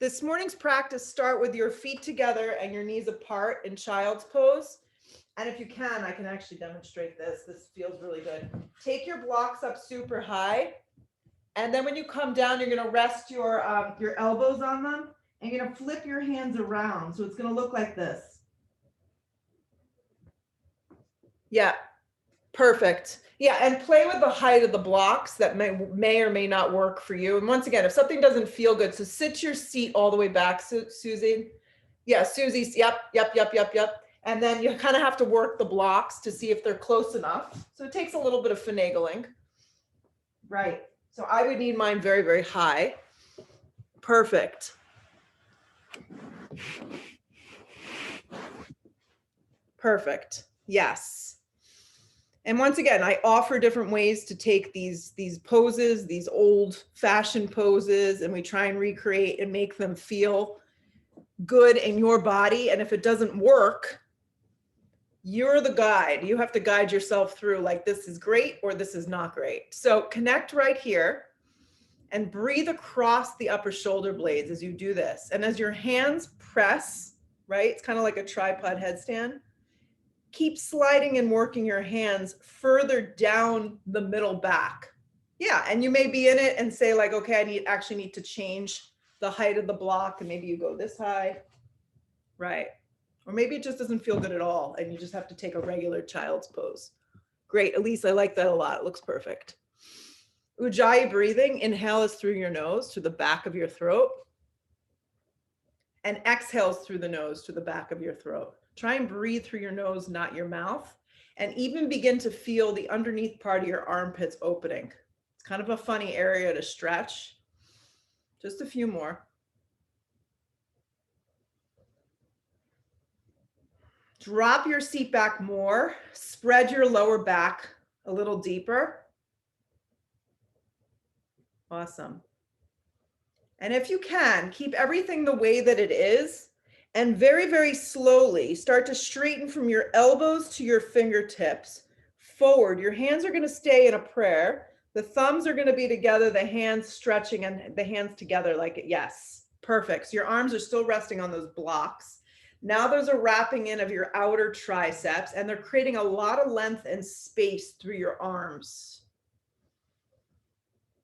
This morning's practice, start with your feet together and your knees apart in child's pose. And if you can, I can actually demonstrate this. This feels really good. Take your blocks up super high. And then when you come down, you're going to rest your elbows on them. And you're going to flip your hands around. So it's going to look like this. Yeah, perfect. Yeah, and play with the height of the blocks that may or may not work for you. And once again, if something doesn't feel good, so sit your seat all the way back, Susie. Yeah, Susie's, yep. And then you kind of have to work the blocks to see if they're close enough. So it takes a little bit of finagling. Right. So I would need mine very, very high. Perfect. Perfect. Yes. And once again, I offer different ways to take these poses, these old fashioned poses, and we try and recreate and make them feel good in your body. And if it doesn't work, you're the guide. You have to guide yourself through like, this is great or this is not great. So connect right here and breathe across the upper shoulder blades as you do this. And as your hands press, right? It's kind of like a tripod headstand. Keep sliding and working your hands further down the middle back. Yeah, and you may be in it and say like, okay, I actually need to change the height of the block, and maybe you go this high, right? Or maybe it just doesn't feel good at all and you just have to take a regular child's pose. Great, Elise, I like that a lot. It looks perfect. Ujjayi breathing, inhale is through your nose to the back of your throat. And exhales through the nose to the back of your throat. Try and breathe through your nose, not your mouth. And even begin to feel the underneath part of your armpits opening. It's kind of a funny area to stretch. Just a few more. Drop your seat back more. Spread your lower back a little deeper. Awesome. And if you can, keep everything the way that it is, and very, very slowly start to straighten from your elbows to your fingertips forward. Your hands are going to stay in a prayer. The thumbs are going to be together, the hands stretching and the hands together like it. Yes, perfect. So your arms are still resting on those blocks. Now those are wrapping in of your outer triceps, and they're creating a lot of length and space through your arms.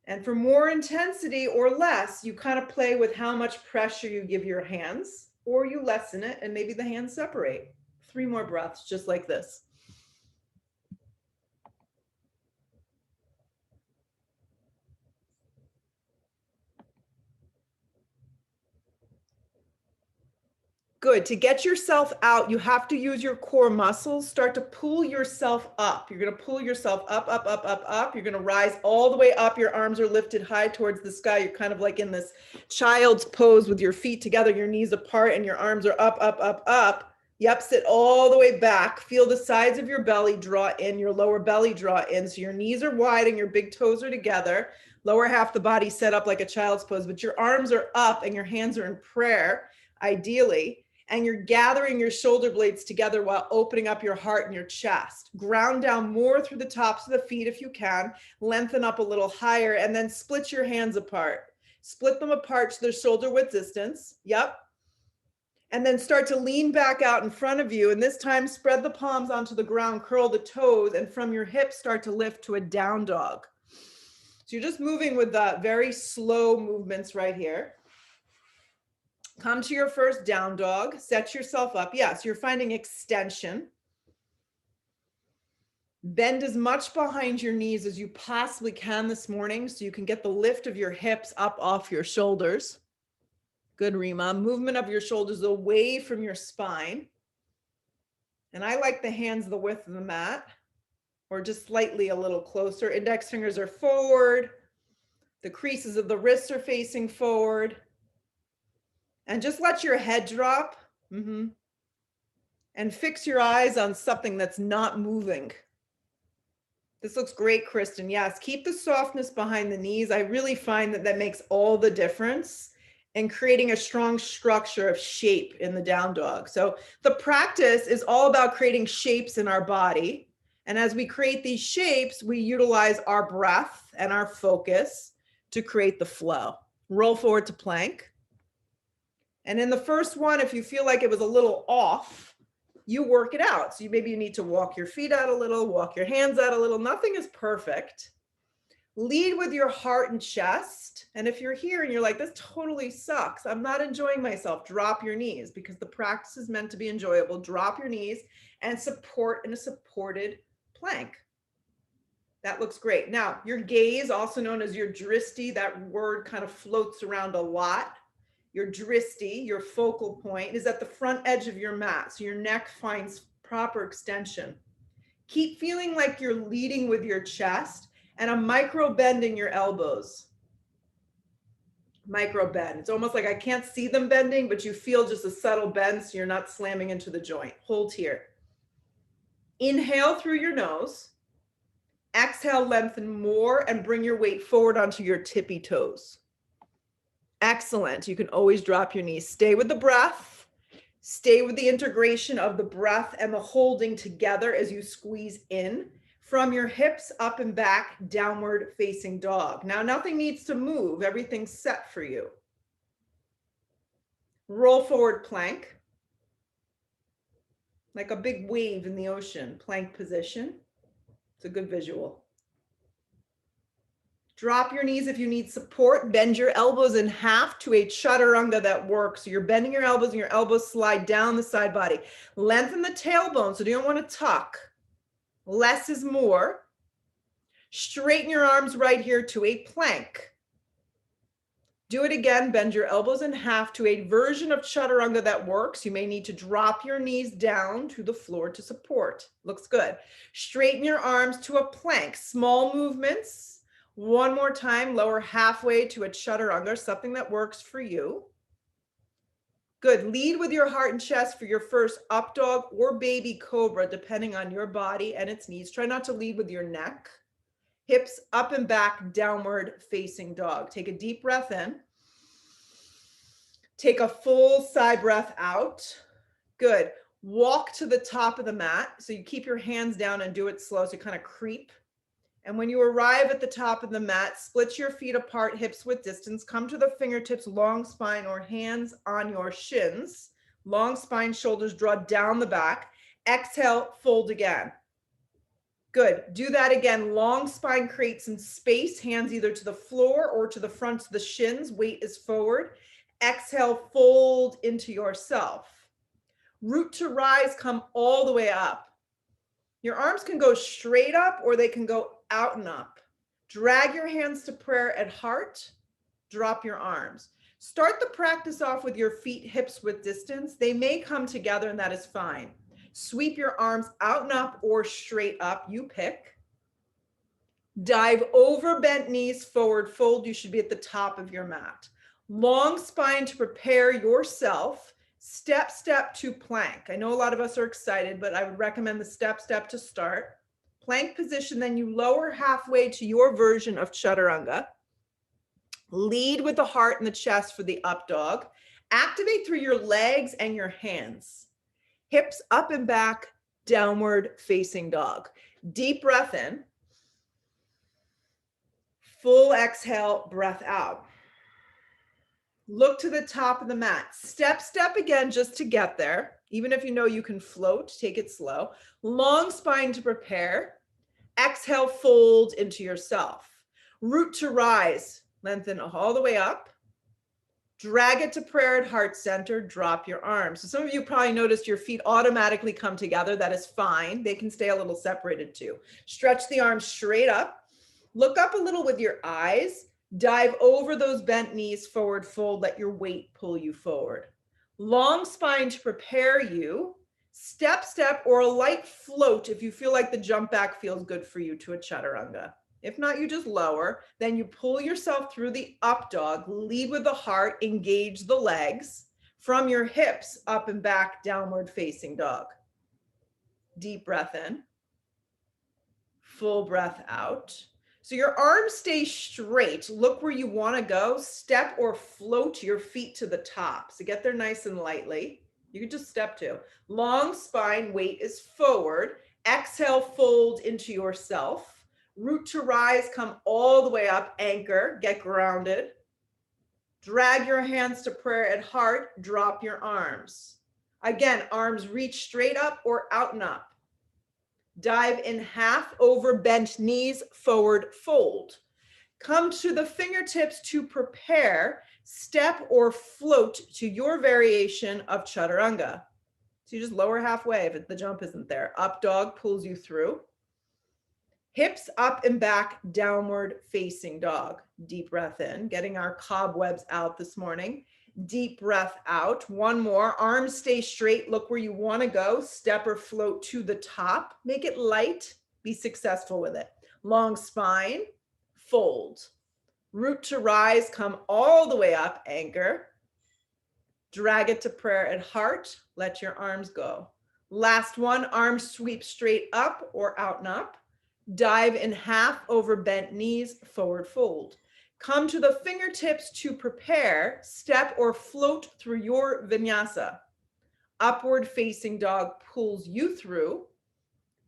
And for more intensity or less, you kind of play with how much pressure you give your hands, or you lessen it and maybe the hands separate. 3 more breaths, just like this. Good. To get yourself out, you have to use your core muscles. Start to pull yourself up. You're going to pull yourself up, up, up, up, up. You're going to rise all the way up. Your arms are lifted high towards the sky. You're kind of like in this child's pose with your feet together, your knees apart, and your arms are up, up, up, up. Yep, sit all the way back. Feel the sides of your belly draw in, your lower belly draw in. So your knees are wide and your big toes are together. Lower half the body set up like a child's pose, but your arms are up and your hands are in prayer, ideally. And you're gathering your shoulder blades together while opening up your heart and your chest. Ground down more through the tops of the feet if you can. Lengthen up a little higher, and then split your hands apart. Split them apart to their shoulder width distance. Yep. And then start to lean back out in front of you. And this time, spread the palms onto the ground, curl the toes, and from your hips, start to lift to a down dog. So you're just moving with very slow movements right here. Come to your first down dog, set yourself up. Yes, you're finding extension. Bend as much behind your knees as you possibly can this morning so you can get the lift of your hips up off your shoulders. Good, Rima. Movement of your shoulders away from your spine. And I like the hands the width of the mat, or just slightly a little closer. Index fingers are forward. The creases of the wrists are facing forward. And just let your head drop. And fix your eyes on something that's not moving. This looks great, Kristen. Yes, keep the softness behind the knees. I really find that makes all the difference in creating a strong structure of shape in the down dog. So the practice is all about creating shapes in our body. And as we create these shapes, we utilize our breath and our focus to create the flow. Roll forward to plank. And in the first one, if you feel like it was a little off, you work it out. So maybe you need to walk your feet out a little, walk your hands out a little. Nothing is perfect. Lead with your heart and chest. And if you're here and you're like, this totally sucks, I'm not enjoying myself, drop your knees, because the practice is meant to be enjoyable. Drop your knees and support in a supported plank. That looks great. Now, your gaze, also known as your dristi, that word kind of floats around a lot. Your dristi, your focal point, is at the front edge of your mat. So your neck finds proper extension. Keep feeling like you're leading with your chest and a micro bend in your elbows. Micro bend. It's almost like I can't see them bending, but you feel just a subtle bend so you're not slamming into the joint. Hold here. Inhale through your nose. Exhale, lengthen more and bring your weight forward onto your tippy toes. Excellent. You can always drop your knees. Stay with the breath. Stay with the integration of the breath and the holding together as you squeeze in from your hips up and back, downward facing dog. Now, nothing needs to move. Everything's set for you. Roll forward plank. Like a big wave in the ocean, plank position. It's a good visual. Drop your knees if you need support. Bend your elbows in half to a chaturanga that works. So you're bending your elbows and your elbows slide down the side body. Lengthen the tailbone, so you don't want to tuck. Less is more. Straighten your arms right here to a plank. Do it again. Bend your elbows in half to a version of chaturanga that works. You may need to drop your knees down to the floor to support. Looks good. Straighten your arms to a plank. Small movements. One more time, lower halfway to a chaturanga, something that works for you. Good. Lead with your heart and chest for your first up dog or baby cobra, depending on your body and its needs. Try not to lead with your neck. Hips up and back, downward facing dog. Take a deep breath in. Take a full sigh breath out. Good. Walk to the top of the mat. So you keep your hands down and do it slow. So you kind of creep. And when you arrive at the top of the mat, split your feet apart, hips width distance. Come to the fingertips, long spine, or hands on your shins. Long spine, shoulders draw down the back. Exhale, fold again. Good. Do that again. Long spine, create some space. Hands either to the floor or to the front of the shins. Weight is forward. Exhale, fold into yourself. Root to rise, come all the way up. Your arms can go straight up or they can go out and up. Drag your hands to prayer at heart. Drop your arms. Start the practice off with your feet hips width distance. They may come together and that is fine. Sweep your arms out and up or straight up. You pick. Dive over bent knees, forward fold. You should be at the top of your mat. Long spine to prepare yourself. Step, step to plank. I know a lot of us are excited, but I would recommend the step, step to start. Plank position, then you lower halfway to your version of chaturanga. Lead with the heart and the chest for the up dog. Activate through your legs and your hands. Hips up and back, downward facing dog. Deep breath in. Full exhale, breath out. Look to the top of the mat. Step, step again just to get there. Even if you know you can float, take it slow. Long spine to prepare. Exhale, fold into yourself. Root to rise. Lengthen all the way up. Drag it to prayer at heart center. Drop your arms. So some of you probably noticed your feet automatically come together. That is fine. They can stay a little separated too. Stretch the arms straight up. Look up a little with your eyes. Dive over those bent knees, forward fold, let your weight pull you forward. Long spine to prepare you. Step, step, or a light float if you feel like the jump back feels good for you to a chaturanga. If not, you just lower. Then you pull yourself through the up dog. Lead with the heart, engage the legs. From your hips, up and back, downward facing dog. Deep breath in. Full breath out. So your arms stay straight. Look where you want to go. Step or float your feet to the top. So get there nice and lightly. You can just step to. Long spine, weight is forward. Exhale, fold into yourself. Root to rise, come all the way up. Anchor, get grounded. Drag your hands to prayer at heart. Drop your arms. Again, arms reach straight up or out and up. Dive in half over bent knees, forward fold. Come to the fingertips to prepare, step or float to your variation of chaturanga. So you just lower halfway if the jump isn't there. Up dog pulls you through. Hips up and back, downward facing dog. Deep breath in, getting our cobwebs out this morning. Deep breath out. One more. Arms stay straight. Look where you want to go. Step or float to the top. Make it light. Be successful with it. Long spine. Fold. Root to rise. Come all the way up. Anchor. Drag it to prayer at heart. Let your arms go. Last one. Arms sweep straight up or out and up. Dive in half over bent knees, forward fold. Come to the fingertips to prepare, step or float through your vinyasa. Upward facing dog pulls you through.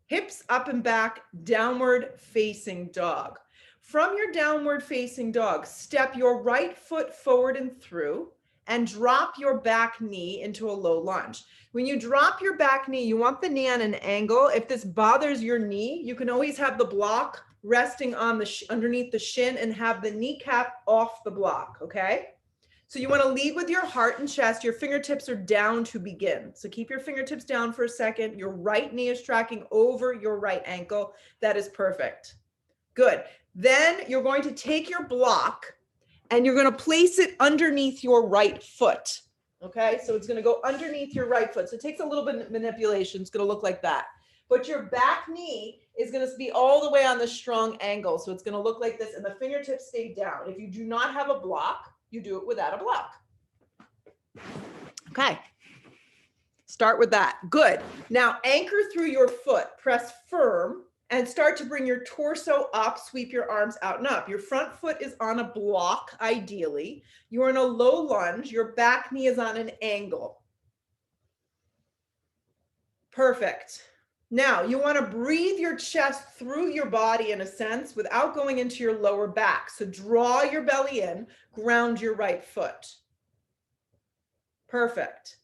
Hips up and back, downward facing dog. From your downward facing dog, step your right foot forward and through and drop your back knee into a low lunge. When you drop your back knee, you want the knee on an angle. If this bothers your knee, you can always have the block resting on the underneath the shin and have the kneecap off the block, okay? So you want to lead with your heart and chest. Your fingertips are down to begin. So keep your fingertips down for a second. Your right knee is tracking over your right ankle. That is perfect. Good. Then you're going to take your block and you're going to place it underneath your right foot. Okay, so it's going to go underneath your right foot. So it takes a little bit of manipulation. It's going to look like that. But your back knee is going to be all the way on the strong angle. So it's going to look like this, and the fingertips stay down. If you do not have a block, you do it without a block. Okay, start with that. Good. Now anchor through your foot. Press firm. And start to bring your torso up, sweep your arms out and up. Your front foot is on a block, ideally. You're in a low lunge. Your back knee is on an angle. Perfect. Now, you want to breathe your chest through your body in a sense without going into your lower back. So draw your belly in, ground your right foot. Perfect.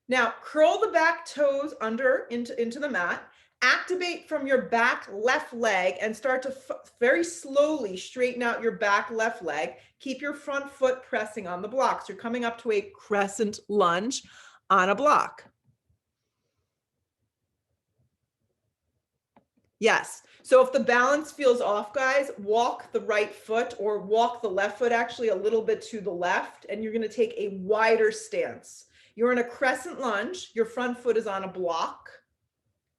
Now, curl the back toes under into the mat. Activate from your back left leg and start to very slowly straighten out your back left leg. Keep your front foot pressing on the blocks. You're coming up to a crescent lunge on a block. Yes. So if the balance feels off, guys, walk the right foot or walk the left foot actually a little bit to the left, and you're going to take a wider stance. You're in a crescent lunge. Your front foot is on a block.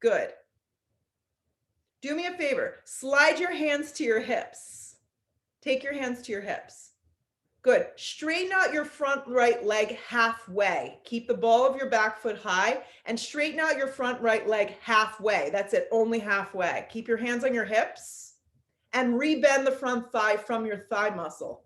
Good. Do me a favor, slide your hands to your hips. Take your hands to your hips. Good. Straighten out your front right leg halfway. Keep the ball of your back foot high and straighten out your front right leg halfway. That's it, only halfway. Keep your hands on your hips and rebend the front thigh from your thigh muscle.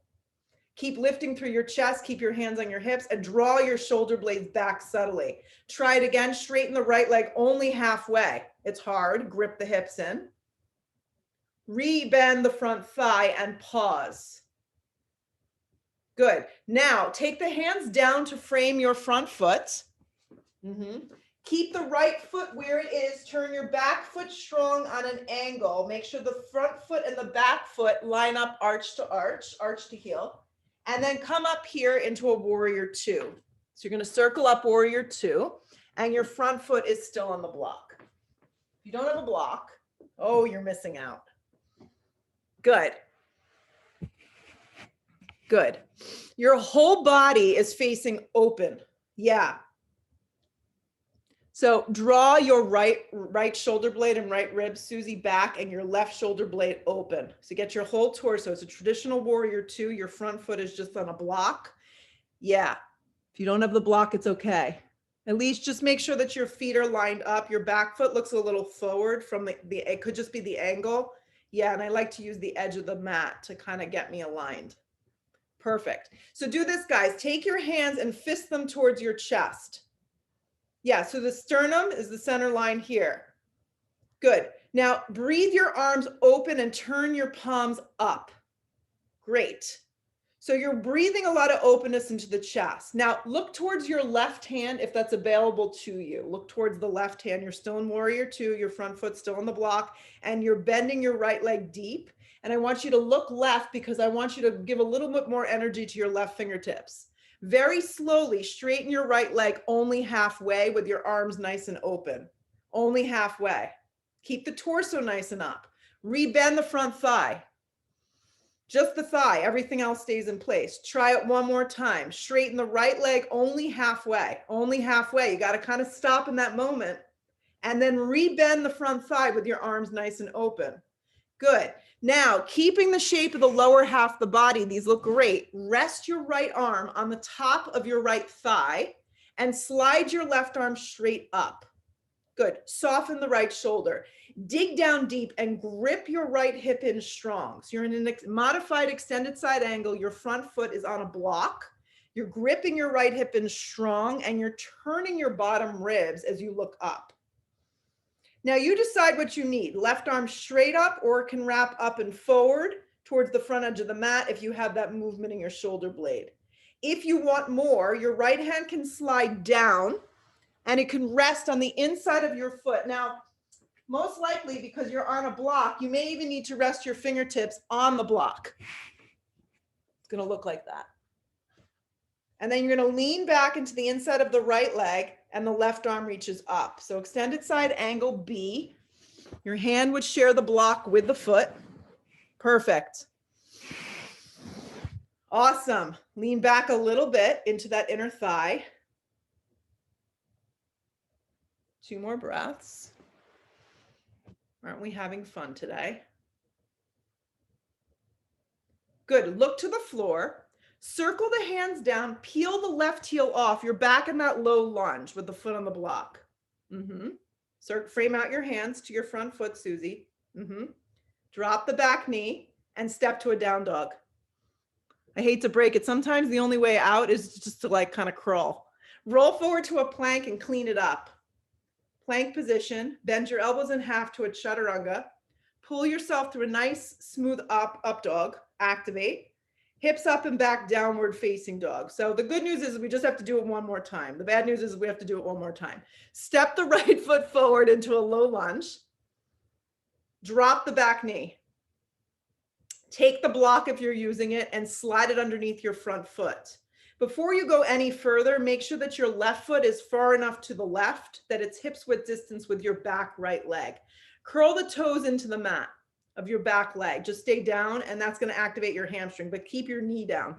Keep lifting through your chest, keep your hands on your hips and draw your shoulder blades back subtly. Try it again, straighten the right leg only halfway. It's hard, grip the hips in. Rebend the front thigh and pause. Good. Now take the hands down to frame your front foot. Keep the right foot where it is. Turn your back foot strong on an angle. Make sure the front foot and the back foot line up arch to heel. And then come up here into a warrior two. So you're going to circle up warrior two and your front foot is still on the block. If you don't have a block, oh, you're missing out. Good. Good. Your whole body is facing open. Yeah. So draw your right shoulder blade and right rib, Susie, back and your left shoulder blade open. So get your whole torso. It's a traditional warrior two. Your front foot is just on a block. Yeah. If you don't have the block, it's okay. At least just make sure that your feet are lined up. Your back foot looks a little forward from it could just be the angle. Yeah. And I like to use the edge of the mat to kind of get me aligned. Perfect. So do this, guys. Take your hands and fist them towards your chest. Yeah, so the sternum is the center line here. Good. Now breathe your arms open and turn your palms up. Great. So you're breathing a lot of openness into the chest. Now look towards your left hand if that's available to you. Look towards the left hand. You're still in warrior two, your front foot still on the block, and you're bending your right leg deep. And I want you to look left because I want you to give a little bit more energy to your left fingertips. Very slowly straighten your right leg only halfway with your arms nice and open. Only halfway. Keep the torso nice and up. Rebend the front thigh. Just the thigh, everything else stays in place. Try it one more time. Straighten the right leg only halfway, only halfway. You got to kind of stop in that moment and then rebend the front thigh with your arms nice and open. Good. Now, keeping the shape of the lower half of the body, these look great. Rest your right arm on the top of your right thigh and slide your left arm straight up. Good. Soften the right shoulder. Dig down deep and grip your right hip in strong. So you're in a modified extended side angle. Your front foot is on a block. You're gripping your right hip in strong and you're turning your bottom ribs as you look up. Now you decide what you need. Left arm straight up, or it can wrap up and forward towards the front edge of the mat if you have that movement in your shoulder blade. If you want more, your right hand can slide down and it can rest on the inside of your foot. Now, most likely because you're on a block, you may even need to rest your fingertips on the block. It's going to look like that. And then you're going to lean back into the inside of the right leg and the left arm reaches up. So extended side angle B. Your hand would share the block with the foot. Perfect. Awesome. Lean back a little bit into that inner thigh. 2 more breaths. Aren't we having fun today? Good. Look to the floor. Circle the hands down. Peel the left heel off. You're back in that low lunge with the foot on the block. Frame out your hands to your front foot, Susie. Drop the back knee and step to a down dog. I hate to break it. Sometimes the only way out is just to like kind of crawl. Roll forward to a plank and clean it up. Plank position, bend your elbows in half to a chaturanga. Pull yourself through a nice smooth up dog, activate. Hips up and back, downward facing dog. So the good news is we just have to do it one more time. The bad news is we have to do it one more time. Step the right foot forward into a low lunge. Drop the back knee. Take the block if you're using it and slide it underneath your front foot. Before you go any further, make sure that your left foot is far enough to the left that it's hips width distance with your back right leg. Curl the toes into the mat of your back leg. Just stay down and that's going to activate your hamstring, but keep your knee down.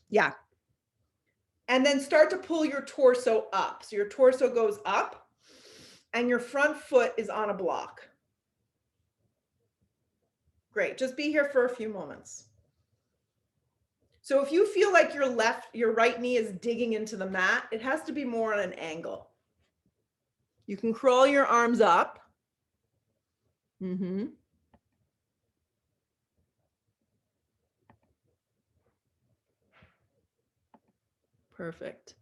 Yeah. And then start to pull your torso up. So your torso goes up and your front foot is on a block. Great. Just be here for a few moments. So if you feel like your right knee is digging into the mat, it has to be more on an angle. You can crawl your arms up. Perfect.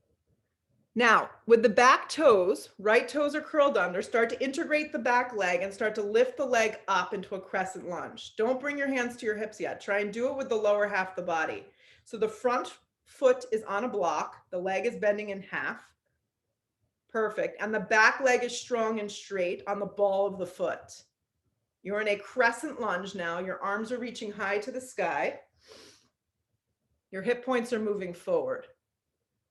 Now, with the back toes, right toes are curled under, start to integrate the back leg and start to lift the leg up into a crescent lunge. Don't bring your hands to your hips yet. Try and do it with the lower half of the body. So the front foot is on a block. The leg is bending in half. Perfect. And the back leg is strong and straight on the ball of the foot. You're in a crescent lunge now. Your arms are reaching high to the sky. Your hip points are moving forward.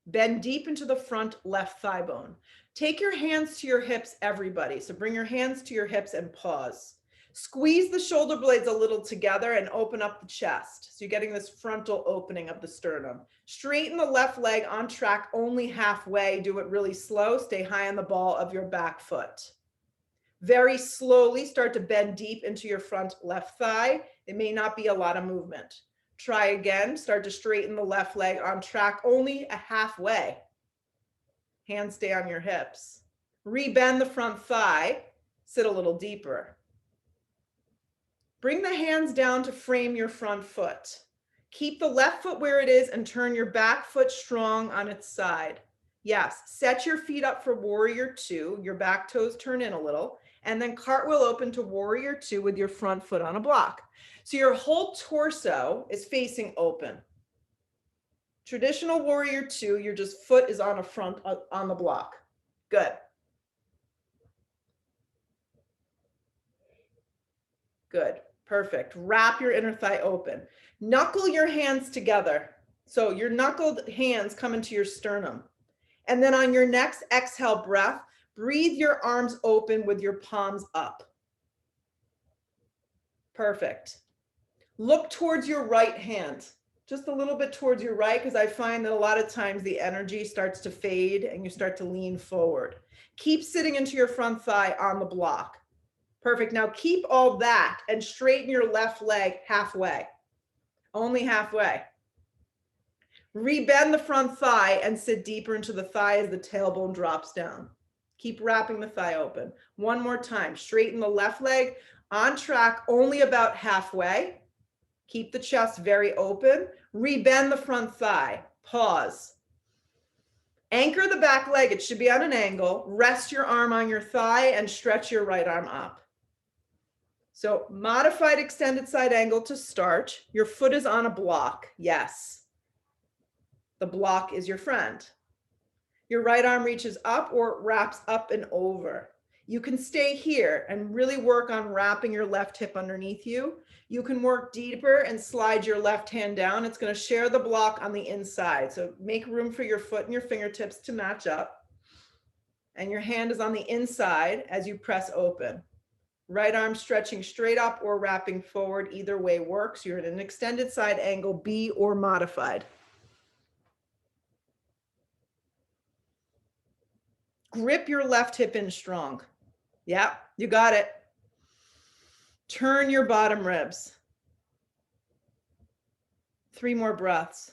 Bend deep into the front left thigh bone. Take your hands to your hips, everybody. So bring your hands to your hips and pause. Squeeze the shoulder blades a little together and open up the chest. So you're getting this frontal opening of the sternum. Straighten the left leg on track only halfway. Do it really slow. Stay high on the ball of your back foot. Very slowly start to bend deep into your front left thigh. It may not be a lot of movement. Try again. Start to straighten the left leg on track only a halfway. Hands stay on your hips. Rebend the front thigh. Sit a little deeper. Bring the hands down to frame your front foot. Keep the left foot where it is and turn your back foot strong on its side. Yes, set your feet up for warrior two. Your back toes turn in a little. And then cartwheel open to warrior two with your front foot on a block. So your whole torso is facing open. Traditional warrior two, your just foot is on on the block. Good. Good. Perfect. Wrap your inner thigh open. Knuckle your hands together. So your knuckled hands come into your sternum. And then on your next exhale breath, breathe your arms open with your palms up. Perfect. Look towards your right hand, just a little bit towards your right, because I find that a lot of times the energy starts to fade and you start to lean forward. Keep sitting into your front thigh on the block. Perfect. Now keep all that and straighten your left leg halfway, only halfway. Rebend the front thigh and sit deeper into the thigh as the tailbone drops down. Keep wrapping the thigh open. One more time. Straighten the left leg, on track, only about halfway. Keep the chest very open. Rebend the front thigh. Pause. Anchor the back leg. It should be on an angle. Rest your arm on your thigh and stretch your right arm up. So modified extended side angle to start. Your foot is on a block. Yes. The block is your friend. Your right arm reaches up or wraps up and over. You can stay here and really work on wrapping your left hip underneath you. You can work deeper and slide your left hand down. It's going to share the block on the inside. So make room for your foot and your fingertips to match up. And your hand is on the inside as you press open. Right arm stretching straight up or wrapping forward. Either way works. You're in an extended side angle, B or modified. Grip your left hip in strong. Yeah, you got it. Turn your bottom ribs. 3 more breaths.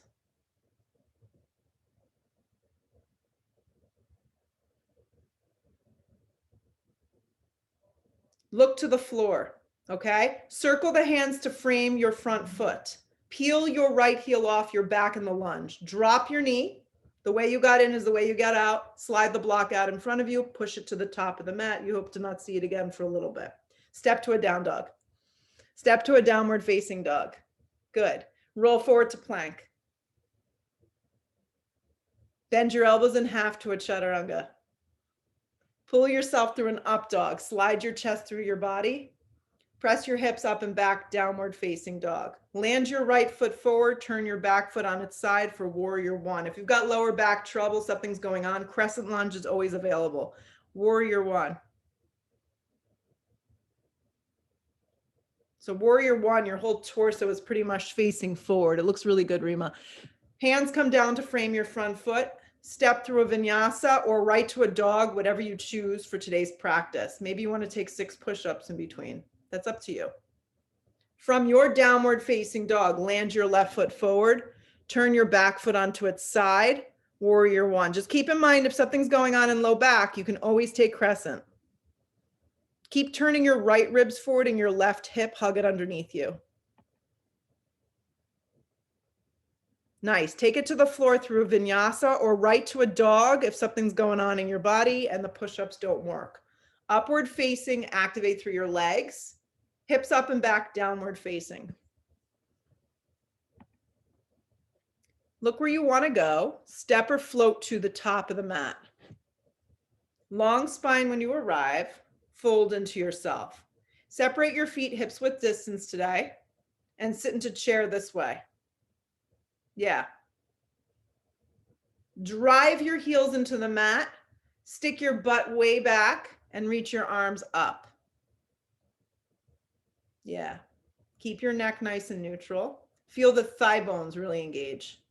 Look to the floor, okay? Circle the hands to frame your front foot. Peel your right heel off your back in the lunge. Drop your knee. The way you got in is the way you got out. Slide the block out in front of you. Push it to the top of the mat. You hope to not see it again for a little bit. Step to a down dog. Step to a downward facing dog. Good. Roll forward to plank. Bend your elbows in half to a chaturanga. Pull yourself through an up dog. Slide your chest through your body. Press your hips up and back, downward facing dog. Land your right foot forward, turn your back foot on its side for warrior one. If you've got lower back trouble, something's going on, crescent lunge is always available. Warrior one. So warrior one, your whole torso is pretty much facing forward. It looks really good, Rima. Hands come down to frame your front foot. Step through a vinyasa or right to a dog, whatever you choose for today's practice. Maybe you want to take 6 push-ups in between. That's up to you. From your downward facing dog, land your left foot forward, turn your back foot onto its side, warrior one. Just keep in mind, if something's going on in low back, you can always take crescent. Keep turning your right ribs forward and your left hip, hug it underneath you. Nice. Take it to the floor through a vinyasa or right to a dog if something's going on in your body and the push-ups don't work. Upward facing, activate through your legs. Hips up and back, downward facing. Look where you want to go. Step or float to the top of the mat. Long spine when you arrive. Fold into yourself. Separate your feet hips width distance today and sit into chair this way. Yeah. Drive your heels into the mat. Stick your butt way back and reach your arms up. Yeah. Keep your neck nice and neutral. Feel the thigh bones really engage.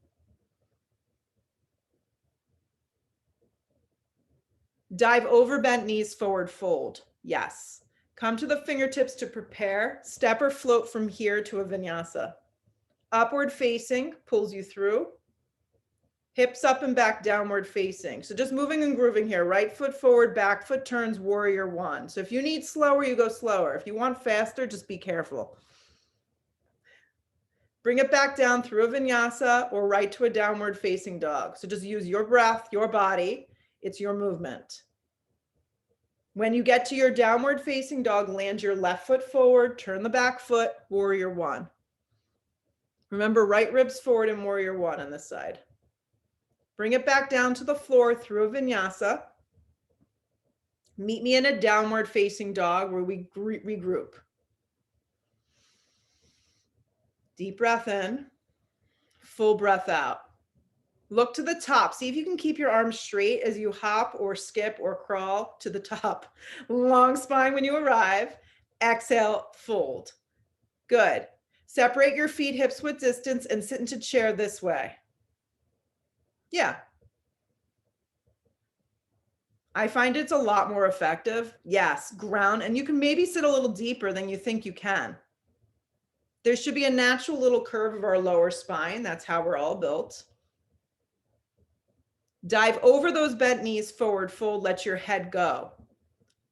Dive over bent knees, forward fold. Yes. Come to the fingertips to prepare. Step or float from here to a vinyasa. Upward facing pulls you through. Hips up and back, downward facing. So just moving and grooving here. Right foot forward, back foot turns, warrior one. So if you need slower, you go slower. If you want faster, just be careful. Bring it back down through a vinyasa or right to a downward facing dog. So just use your breath, your body. It's your movement. When you get to your downward facing dog, land your left foot forward, turn the back foot, warrior one. Remember, right ribs forward and warrior one on this side. Bring it back down to the floor through a vinyasa. Meet me in a downward facing dog where we regroup. Deep breath in, full breath out. Look to the top. See if you can keep your arms straight as you hop or skip or crawl to the top. Long spine when you arrive. Exhale, fold. Good. Separate your feet hips width distance and sit into chair this way. Yeah. I find it's a lot more effective. Yes, ground, and you can maybe sit a little deeper than you think you can. There should be a natural little curve of our lower spine. That's how we're all built. Dive over those bent knees, forward fold, let your head go.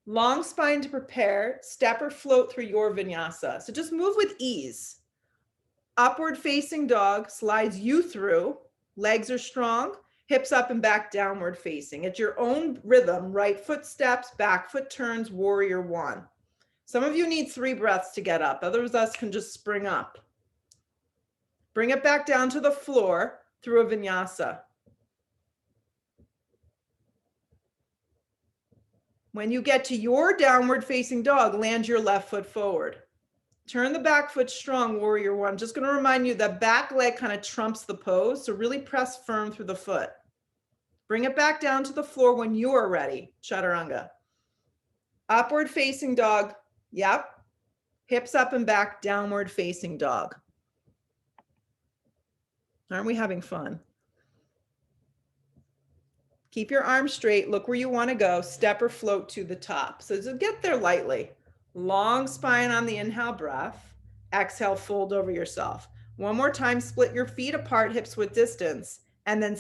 Long spine to prepare, step or float through your vinyasa. So just move with ease. Upward facing dog slides you through, legs are strong, hips up and back, downward facing. At your own rhythm, right foot steps, back foot turns, warrior one. Some of you need 3 breaths to get up. Others of us can just spring up. Bring it back down to the floor through a vinyasa. When you get to your downward facing dog, land your left foot forward. Turn the back foot strong, warrior one. Just going to remind you that back leg kind of trumps the pose, so really press firm through the foot. Bring it back down to the floor when you are ready, chaturanga. Upward facing dog, yep. Hips up and back, downward facing dog. Aren't we having fun? Keep your arms straight, look where you want to go, step or float to the top. So just get there lightly. Long spine on the inhale breath. Exhale, fold over yourself. One more time, split your feet apart, hips width distance. And then,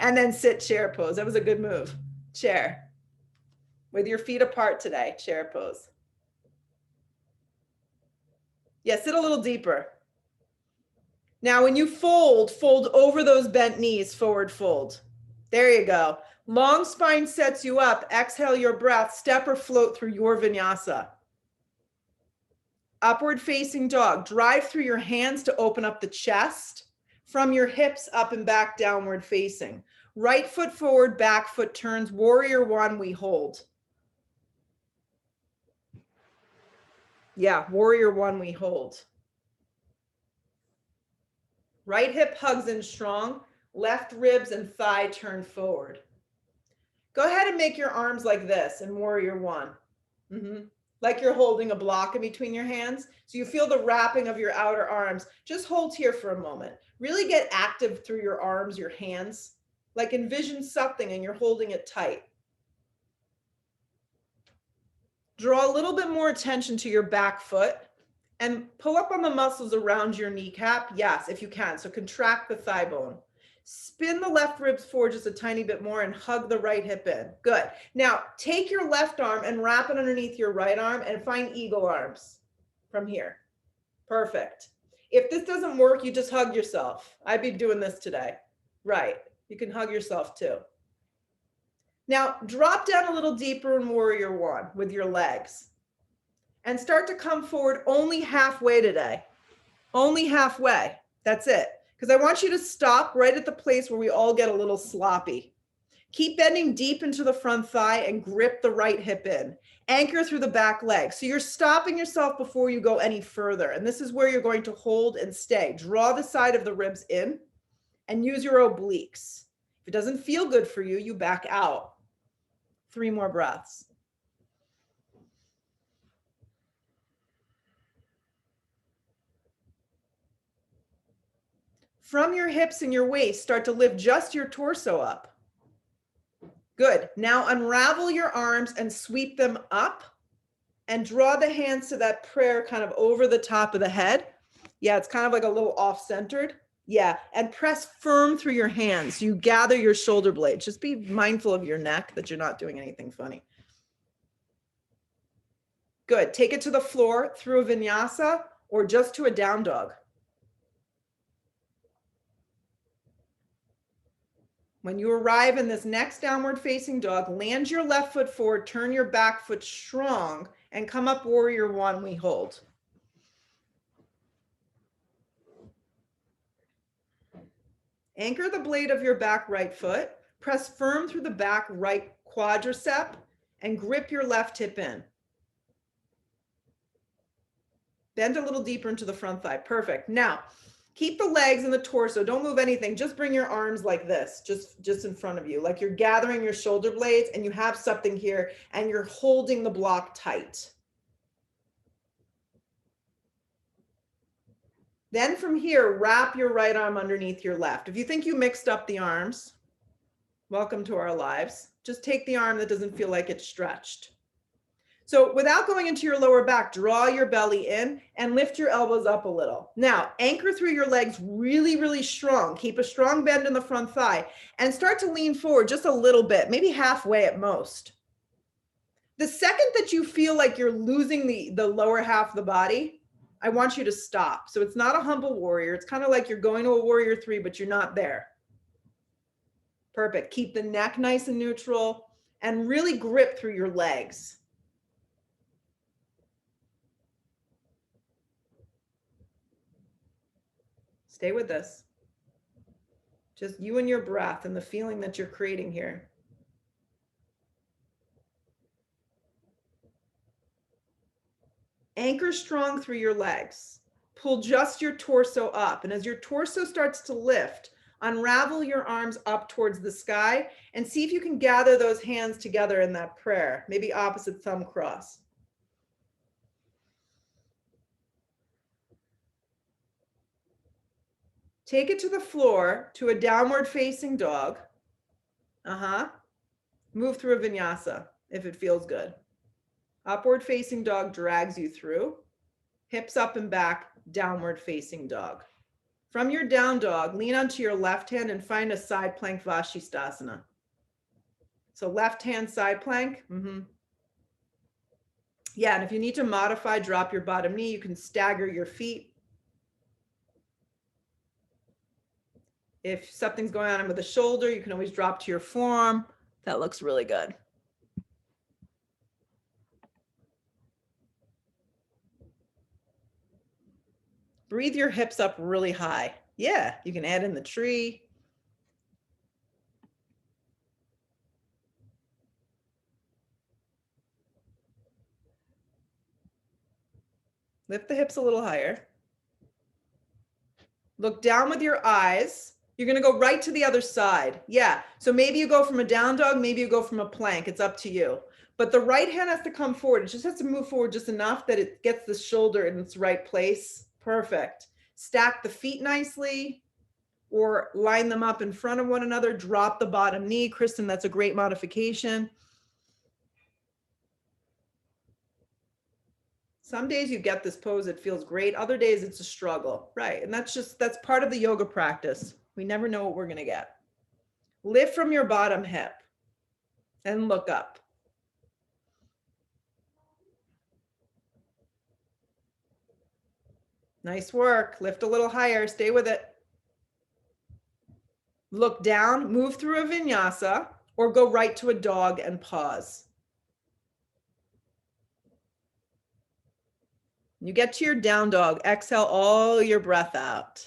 and then sit chair pose. That was a good move. Chair. With your feet apart today, chair pose. Yeah, sit a little deeper. Now, when you fold, fold over those bent knees, forward fold. There you go. Long spine sets you up. Exhale your breath. Step or float through your vinyasa. Upward facing dog. Drive through your hands to open up the chest. From your hips up and back, downward facing. Right foot forward, back foot turns. Warrior one, we hold. Yeah, warrior one, we hold. Right hip hugs in strong. Left ribs and thigh turn forward. Go ahead and make your arms like this in warrior one. Like you're holding a block in between your hands. So you feel the wrapping of your outer arms. Just hold here for a moment. Really get active through your arms, your hands. Like envision something and you're holding it tight. Draw a little bit more attention to your back foot and pull up on the muscles around your kneecap. Yes, if you can. So contract the thigh bone. Spin the left ribs forward just a tiny bit more and hug the right hip in. Good. Now take your left arm and wrap it underneath your right arm and find eagle arms from here. Perfect. If this doesn't work, you just hug yourself. I'd be doing this today. Right. You can hug yourself too. Now drop down a little deeper in warrior one with your legs and start to come forward only halfway today. Only halfway. That's it. Because I want you to stop right at the place where we all get a little sloppy. Keep bending deep into the front thigh and grip the right hip in. Anchor through the back leg. So you're stopping yourself before you go any further. And this is where you're going to hold and stay. Draw the side of the ribs in and use your obliques. If it doesn't feel good for you, you back out. 3 more breaths. From your hips and your waist, start to lift just your torso up. Good. Now unravel your arms and sweep them up and draw the hands to that prayer kind of over the top of the head. Yeah, it's kind of like a little off-centered. Yeah, and press firm through your hands. You gather your shoulder blades. Just be mindful of your neck that you're not doing anything funny. Good. Take it to the floor through a vinyasa or just to a down dog. When you arrive in this next downward facing dog, land your left foot forward, turn your back foot strong, and come up warrior one, we hold. Anchor the blade of your back right foot. Press firm through the back right quadricep and grip your left hip in. Bend a little deeper into the front thigh. Perfect. Now, keep the legs and the torso. Don't move anything. Just bring your arms like this, just in front of you, like you're gathering your shoulder blades and you have something here and you're holding the block tight. Then from here, wrap your right arm underneath your left. If you think you mixed up the arms, welcome to our lives. Just take the arm that doesn't feel like it's stretched. So without going into your lower back, draw your belly in and lift your elbows up a little. Now, anchor through your legs really, really strong. Keep a strong bend in the front thigh and start to lean forward just a little bit, maybe halfway at most. The second that you feel like you're losing the lower half of the body, I want you to stop. So it's not a humble warrior. It's kind of like you're going to a warrior 3, but you're not there. Perfect. Keep the neck nice and neutral and really grip through your legs. Stay with this. Just you and your breath and the feeling that you're creating here. Anchor strong through your legs. Pull just your torso up. And as your torso starts to lift, unravel your arms up towards the sky and see if you can gather those hands together in that prayer, maybe opposite thumb cross. Take it to the floor to a downward facing dog. Move through a vinyasa if it feels good. Upward facing dog drags you through. Hips up and back, downward facing dog. From your down dog, lean onto your left hand and find a side plank Vashisthasana. So left hand side plank. Yeah, and if you need to modify, drop your bottom knee. You can stagger your feet. If something's going on with the shoulder, you can always drop to your forearm. That looks really good. Breathe your hips up really high. Yeah, you can add in the tree. Lift the hips a little higher. Look down with your eyes. You're going to go right to the other side. Yeah. So maybe you go from a down dog, maybe you go from a plank. It's up to you. But the right hand has to come forward. It just has to move forward just enough that it gets the shoulder in its right place. Perfect. Stack the feet nicely or line them up in front of one another. Drop the bottom knee. Kristen, that's a great modification. Some days you get this pose, it feels great. Other days it's a struggle, right? And that's part of the yoga practice. We never know what we're going to get. Lift from your bottom hip and look up. Nice work. Lift a little higher. Stay with it. Look down, move through a vinyasa, or go right to a dog and pause. You get to your down dog. Exhale all your breath out.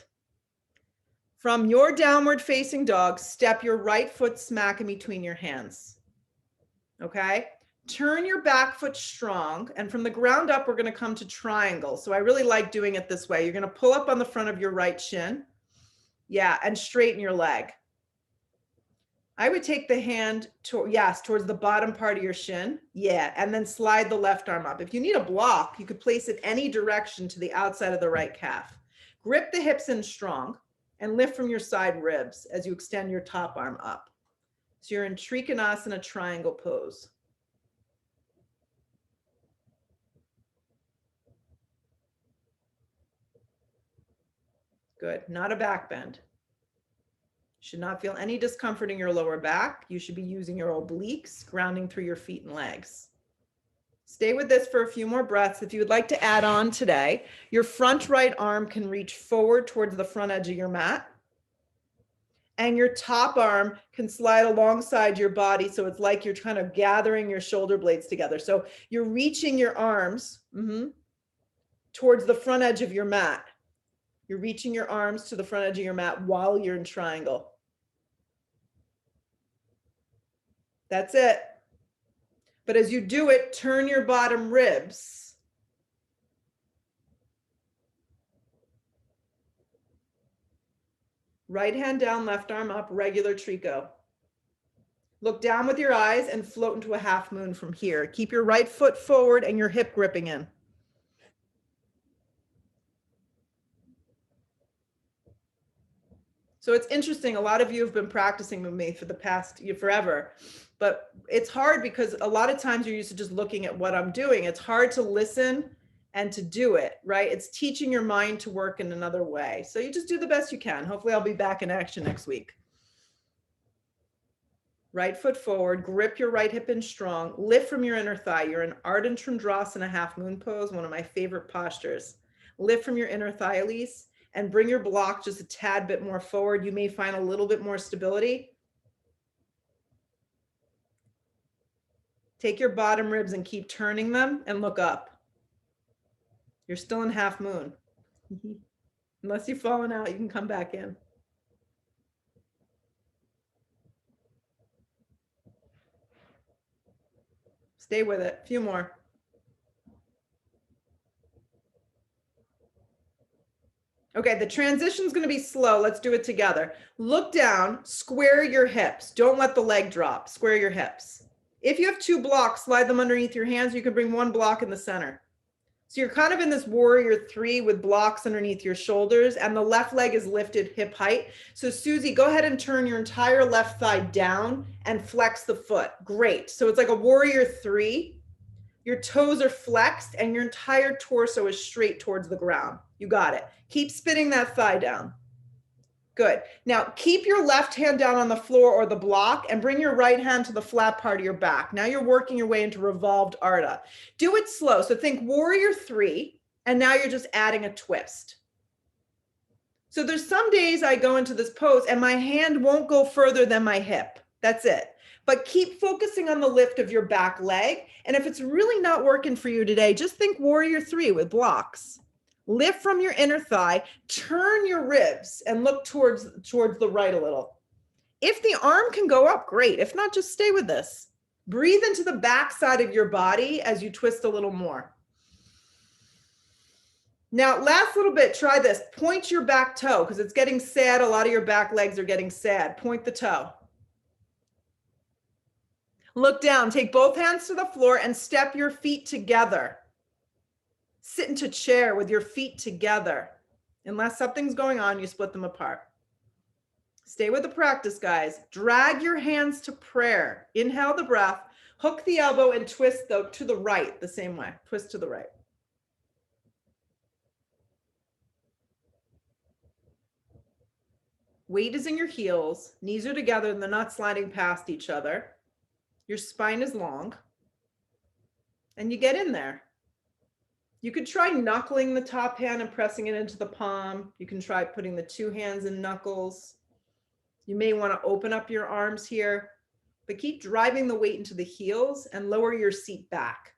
From your downward facing dog, step your right foot smack in between your hands. Okay? Turn your back foot strong. And from the ground up, we're going to come to triangle. So I really like doing it this way. You're going to pull up on the front of your right shin. Yeah, and straighten your leg. I would take the hand towards the bottom part of your shin. Yeah, and then slide the left arm up. If you need a block, you could place it any direction to the outside of the right calf. Grip the hips in strong and lift from your side ribs as you extend your top arm up. So you're in Trikonasana triangle pose. Good, not a back bend. Should not feel any discomfort in your lower back. You should be using your obliques, grounding through your feet and legs. Stay with this for a few more breaths. If you would like to add on today, your front right arm can reach forward towards the front edge of your mat. And your top arm can slide alongside your body. So it's like you're kind of gathering your shoulder blades together. So you're reaching your arms towards the front edge of your mat. You're reaching your arms to the front edge of your mat while you're in triangle. That's it. But as you do it, turn your bottom ribs. Right hand down, left arm up, regular trico. Look down with your eyes and float into a half moon from here. Keep your right foot forward and your hip gripping in. So it's interesting. A lot of you have been practicing with me for the past forever, but it's hard because a lot of times you're used to just looking at what I'm doing. It's hard to listen and to do it, right? It's teaching your mind to work in another way. So you just do the best you can. Hopefully I'll be back in action next week. Right foot forward, grip your right hip in strong, lift from your inner thigh. You're in Ardha Chandrasana half moon pose, one of my favorite postures. Lift from your inner thigh, Elise, and bring your block just a tad bit more forward. You may find a little bit more stability. Take your bottom ribs and keep turning them and look up. You're still in half moon. Unless you've fallen out, you can come back in. Stay with it. A few more. Okay, the transition is going to be slow. Let's do it together. Look down, square your hips. Don't let the leg drop. Square your hips. If you have two blocks, slide them underneath your hands. You can bring one block in the center. So you're kind of in this warrior three with blocks underneath your shoulders, and the left leg is lifted hip height. So Susie, go ahead and turn your entire left thigh down and flex the foot. Great. So it's like a warrior three. Your toes are flexed and your entire torso is straight towards the ground. You got it. Keep spinning that thigh down. Good. Now keep your left hand down on the floor or the block and bring your right hand to the flat part of your back. Now you're working your way into revolved Ardha. Do it slow. So think warrior three, and now you're just adding a twist. So there's some days I go into this pose and my hand won't go further than my hip. That's it. But keep focusing on the lift of your back leg. And if it's really not working for you today, just think warrior three with blocks. Lift from your inner thigh, turn your ribs and look towards the right a little. If the arm can go up, great. If not, just stay with this. Breathe into the back side of your body as you twist a little more. Now, last little bit, try this. Point your back toe because it's getting sad. A lot of your back legs are getting sad. Point the toe. Look down, take both hands to the floor and step your feet together. Sit into chair with your feet together. Unless something's going on, you split them apart. Stay with the practice, guys. Drag your hands to prayer. Inhale the breath, hook the elbow and twist to the right the same way. Twist to the right. Weight is in your heels. Knees are together and they're not sliding past each other. Your spine is long. And you get in there. You could try knuckling the top hand and pressing it into the palm. You can try putting the two hands in knuckles. You may want to open up your arms here, but keep driving the weight into the heels and lower your seat back.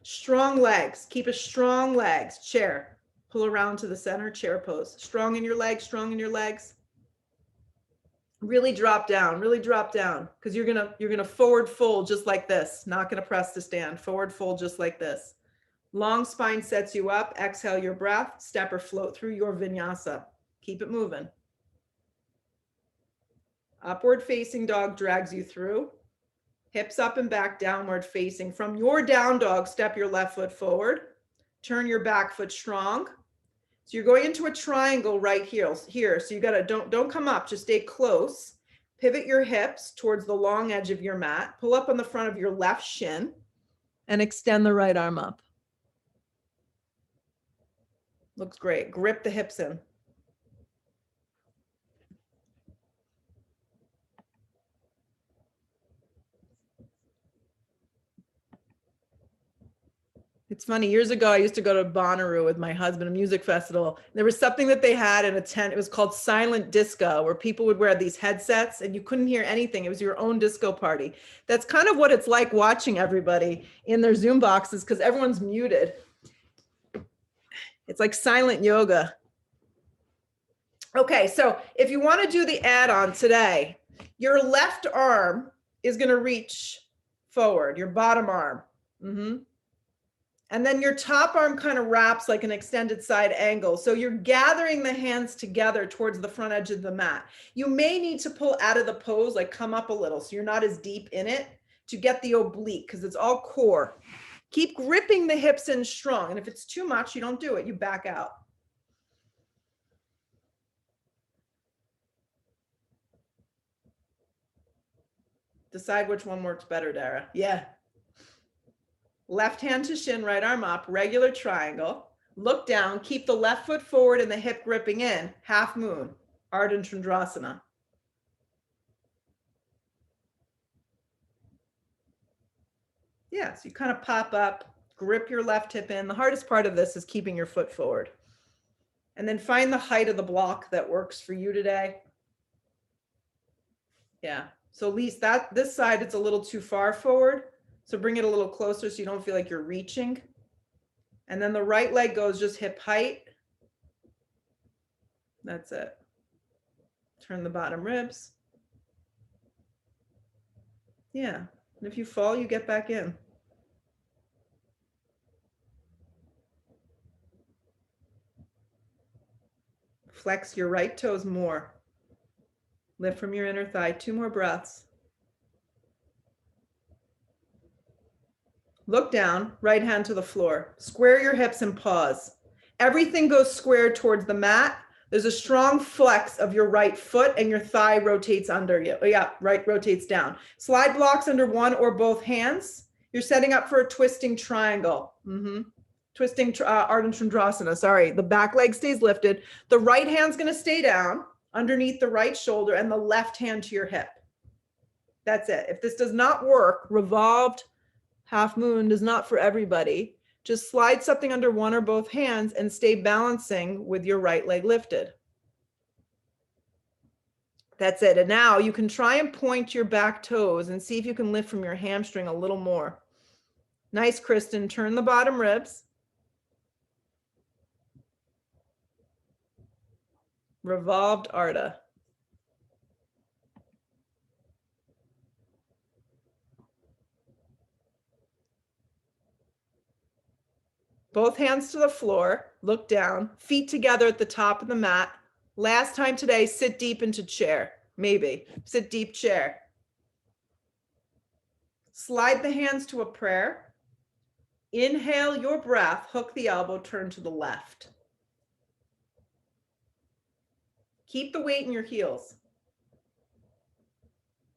Strong legs. Keep a strong legs. Chair. Pull around to the center, chair pose. Strong in your legs, strong in your legs. Really drop down, because you're gonna forward fold just like this. Not gonna press to stand. Forward fold just like this. Long spine sets you up. Exhale your breath. Step or float through your vinyasa. Keep it moving. Upward facing dog drags you through. Hips up and back, downward facing. From your down dog, step your left foot forward. Turn your back foot strong. So you're going into a triangle right here. So you gotta, don't come up, just stay close. Pivot your hips towards the long edge of your mat. Pull up on the front of your left shin and extend the right arm up. Looks great. Grip the hips in. It's funny, years ago, I used to go to Bonnaroo with my husband, a music festival. There was something that they had in a tent. It was called silent disco, where people would wear these headsets and you couldn't hear anything. It was your own disco party. That's kind of what it's like watching everybody in their Zoom boxes because everyone's muted. It's like silent yoga. Okay, so if you want to do the add-on today, your left arm is going to reach forward, your bottom arm. And then your top arm kind of wraps like an extended side angle. So you're gathering the hands together towards the front edge of the mat. You may need to pull out of the pose, like come up a little so you're not as deep in it to get the oblique because it's all core. Keep gripping the hips in strong. And if it's too much, you don't do it. You back out. Decide which one works better, Dara. Yeah. Left hand to shin, right arm up, regular triangle. Look down, keep the left foot forward and the hip gripping in, half moon, Ardha Chandrasana. Yeah, so you kind of pop up, grip your left hip in. The hardest part of this is keeping your foot forward. And then find the height of the block that works for you today. Yeah, so at least this side, it's a little too far forward. So bring it a little closer so you don't feel like you're reaching. And then the right leg goes just hip height. That's it. Turn the bottom ribs. Yeah, and if you fall, you get back in. Flex your right toes more. Lift from your inner thigh. 2 more breaths. Look down, right hand to the floor. Square your hips and pause. Everything goes square towards the mat. There's a strong flex of your right foot and your thigh rotates under you. Yeah, right rotates down. Slide blocks under one or both hands. You're setting up for a twisting triangle. Twisting Ardha Chandrasana. Sorry, the back leg stays lifted. The right hand's going to stay down underneath the right shoulder and the left hand to your hip. That's it. If this does not work, revolved half moon is not for everybody. Just slide something under one or both hands and stay balancing with your right leg lifted. That's it. And now you can try and point your back toes and see if you can lift from your hamstring a little more. Nice, Kristen. Turn the bottom ribs. Revolved Ardha. Both hands to the floor, look down, feet together at the top of the mat. Last time today, sit deep into chair. Maybe. Sit deep chair. Slide the hands to a prayer. Inhale your breath, hook the elbow, turn to the left. Keep the weight in your heels.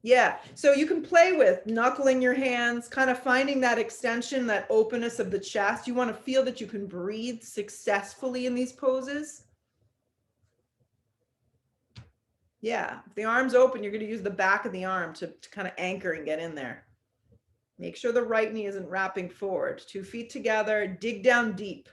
Yeah, so you can play with knuckling your hands, kind of finding that extension, that openness of the chest. You want to feel that you can breathe successfully in these poses. Yeah, if the arm's open, you're going to use the back of the arm to kind of anchor and get in there. Make sure the right knee isn't wrapping forward. 2 feet together, dig down deep.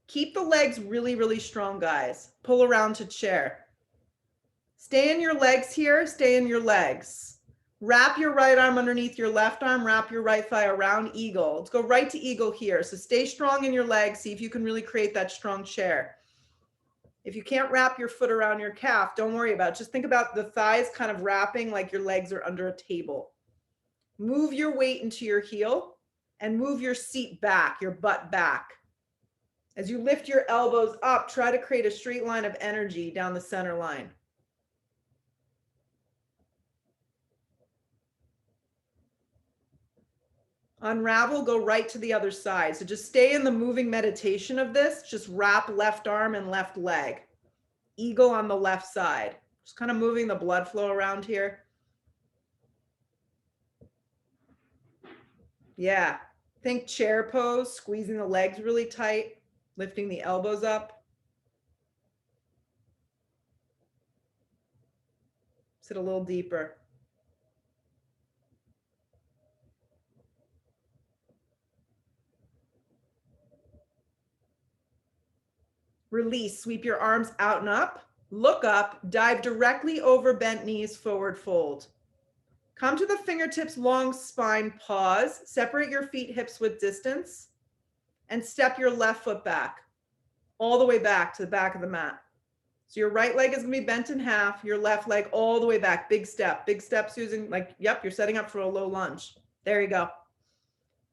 Keep the legs really, really strong, guys. Pull around to chair. Stay in your legs here, stay in your legs. Wrap your right arm underneath your left arm, wrap your right thigh around eagle. Let's go right to eagle here. So stay strong in your legs. See if you can really create that strong chair. If you can't wrap your foot around your calf, don't worry about it. Just think about the thighs kind of wrapping like your legs are under a table. Move your weight into your heel and move your seat back, your butt back. As you lift your elbows up, try to create a straight line of energy down the center line. Unravel, go right to the other side. So just stay in the moving meditation of this. Just wrap left arm and left leg. Eagle on the left side. Just kind of moving the blood flow around here. Yeah. Think chair pose, squeezing the legs really tight, lifting the elbows up. Sit a little deeper. Release, sweep your arms out and up, look up, dive directly over bent knees, forward fold. Come to the fingertips, long spine, pause. Separate your feet hips width distance and step your left foot back, all the way back to the back of the mat. So your right leg is gonna be bent in half, your left leg all the way back. Big step, Susan. Like, yep, you're setting up for a low lunge. There you go.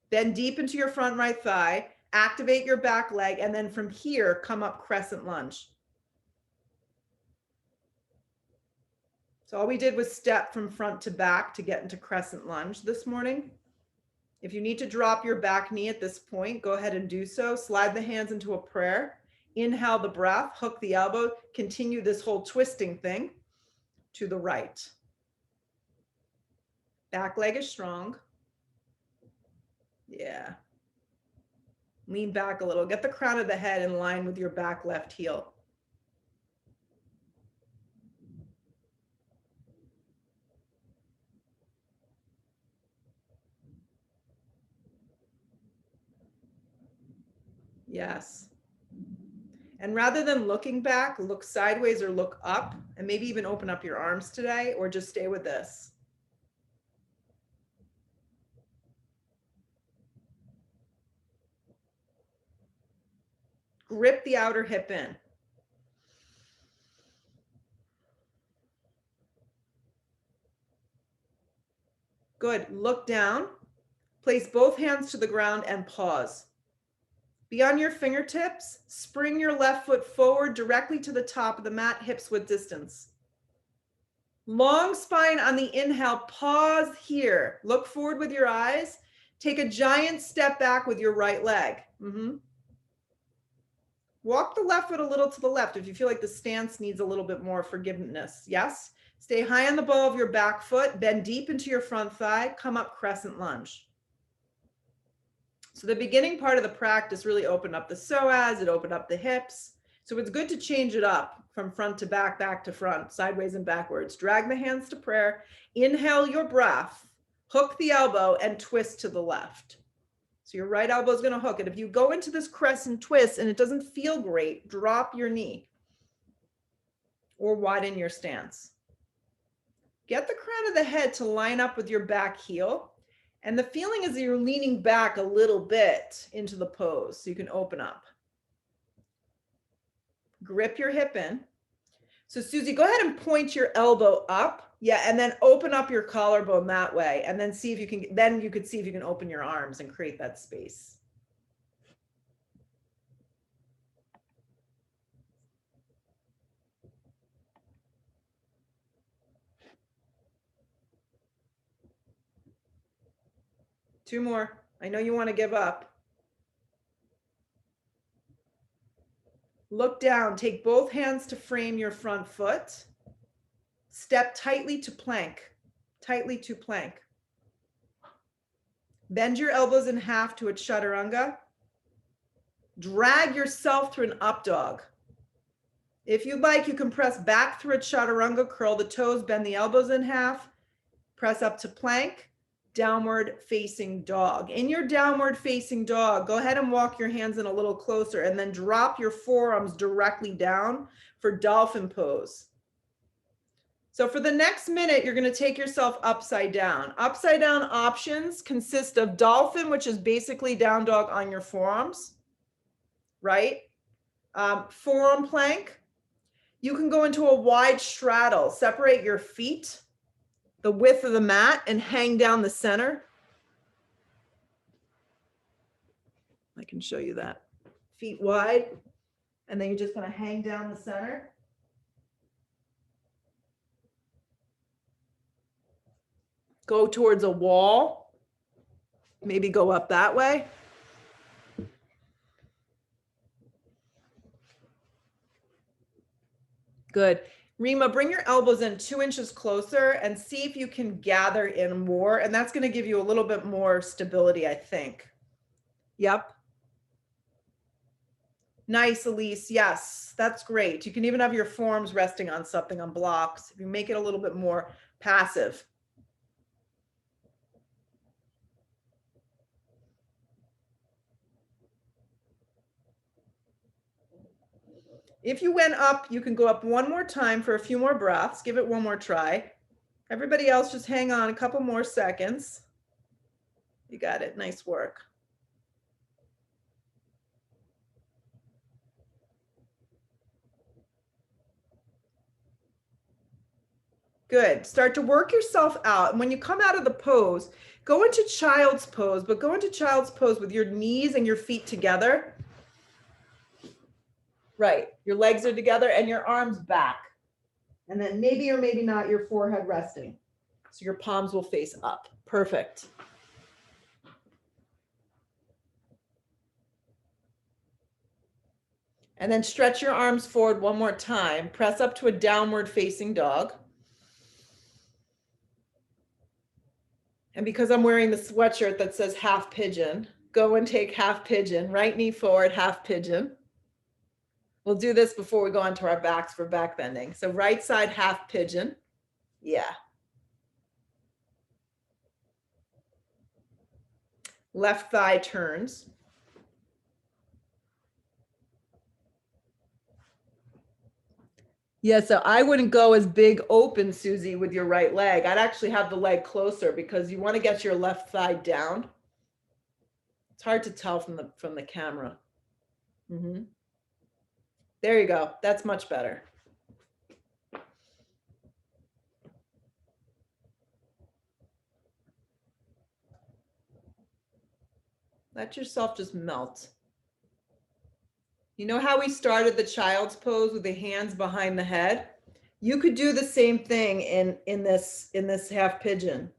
Bend deep into your front right thigh, activate your back leg, and then from here, come up crescent lunge. So all we did was step from front to back to get into crescent lunge this morning. If you need to drop your back knee at this point, go ahead and do so. Slide the hands into a prayer. Inhale the breath, hook the elbow, continue this whole twisting thing to the right. Back leg is strong. Yeah. Lean back a little. Get the crown of the head in line with your back left heel. Yes. And rather than looking back, look sideways or look up, and maybe even open up your arms today, or just stay with this. Grip the outer hip in. Good. Look down. Place both hands to the ground and pause. Be on your fingertips. Spring your left foot forward directly to the top of the mat, hips width distance. Long spine on the inhale. Pause here. Look forward with your eyes. Take a giant step back with your right leg. Walk the left foot a little to the left if you feel like the stance needs a little bit more forgiveness. Yes? Stay high on the ball of your back foot. Bend deep into your front thigh. Come up crescent lunge. So the beginning part of the practice really opened up the psoas, it opened up the hips. So it's good to change it up from front to back to front, sideways and backwards. Drag the hands to prayer. Inhale your breath, hook the elbow and twist to the left. So your right elbow is going to hook it. If you go into this crescent twist and it doesn't feel great, drop your knee or widen your stance. Get the crown of the head to line up with your back heel. And the feeling is that you're leaning back a little bit into the pose so you can open up. Grip your hip in. So Susie, go ahead and point your elbow up. Yeah, and then open up your collarbone that way. And then see if you can, then you could see if you can open your arms and create that space. Two more. I know you want to give up. Look down. Take both hands to frame your front foot. Step tightly to plank. Tightly to plank. Bend your elbows in half to a chaturanga. Drag yourself through an up dog. If you'd like, you can press back through a chaturanga, curl the toes, bend the elbows in half, press up to plank, downward facing dog. In your downward facing dog, go ahead and walk your hands in a little closer and then drop your forearms directly down for dolphin pose. So for the next minute, you're going to take yourself upside down. Upside down options consist of dolphin, which is basically down dog on your forearms, right? Forearm plank. You can go into a wide straddle, separate your feet, the width of the mat, and hang down the center. I can show you that. Feet wide, and then you're just going to hang down the center. Go towards a wall. Maybe go up that way. Good. Rima, bring your elbows in 2 inches closer and see if you can gather in more. And that's going to give you a little bit more stability, I think. Yep. Nice, Elise. Yes, that's great. You can even have your forearms resting on something, on blocks. If you make it a little bit more passive. If you went up, you can go up one more time for a few more breaths. Give it one more try. Everybody else, just hang on a couple more seconds. You got it. Nice work. Good. Start to work yourself out. And when you come out of the pose, go into child's pose, but go into child's pose with your knees and your feet together. Right. Your legs are together and your arms back. And then maybe or maybe not your forehead resting. So your palms will face up. Perfect. And then stretch your arms forward one more time. Press up to a downward facing dog. And because I'm wearing the sweatshirt that says half pigeon, go and take half pigeon, right knee forward, half pigeon. We'll do this before we go onto our backs for back bending. So right side half pigeon. Yeah. Left thigh turns. Yeah, so I wouldn't go as big open, Susie, with your right leg. I'd actually have the leg closer because you want to get your left thigh down. It's hard to tell from the camera. Mm-hmm. There you go. That's much better. Let yourself just melt. You know how we started the child's pose with the hands behind the head? You could do the same thing in this half pigeon.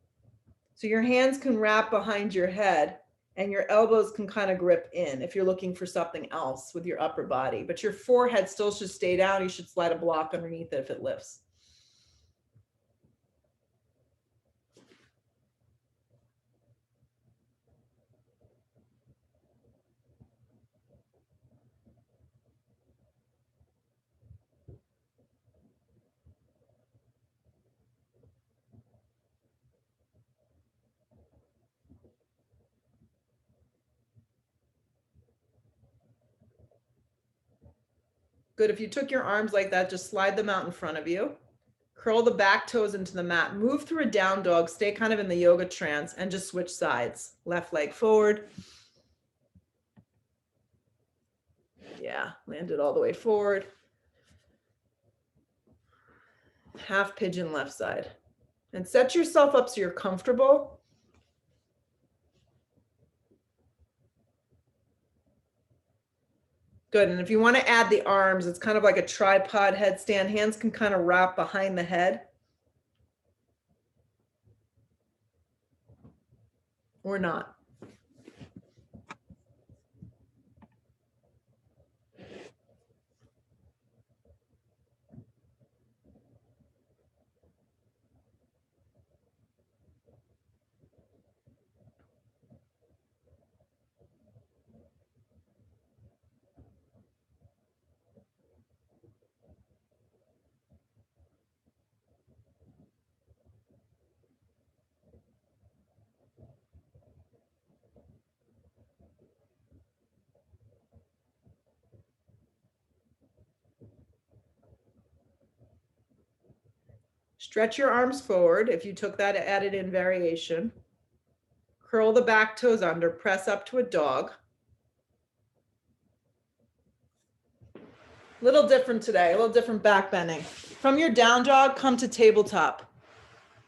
So your hands can wrap behind your head and your elbows can kind of grip in if you're looking for something else with your upper body, but your forehead still should stay down. You should slide a block underneath it if it lifts. Good. If you took your arms like that, just slide them out in front of you. Curl the back toes into the mat. Move through a down dog. Stay kind of in the yoga trance and just switch sides. Left leg forward. Yeah, land it all the way forward. Half pigeon left side. And set yourself up so you're comfortable. Good. And if you want to add the arms, it's kind of like a tripod headstand. Hands can kind of wrap behind the head. Or not. Stretch your arms forward if you took that added in variation. Curl the back toes under, press up to a dog. A little different today, a little different back bending. From your down dog, come to tabletop.